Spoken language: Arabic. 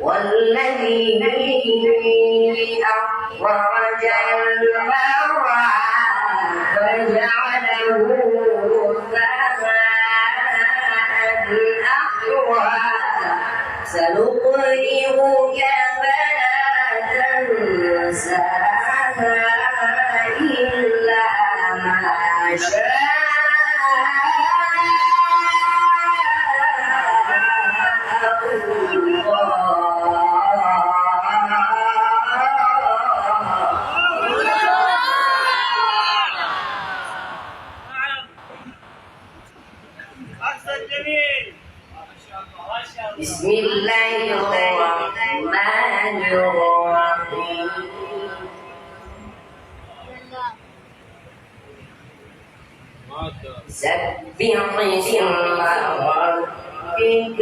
والذي أخرج المرعى فجعله غثاء أحوى سنقرئك فلا تنسى إلا ما شاء بسم الله الرحمن الرحيم سبح اسم ربك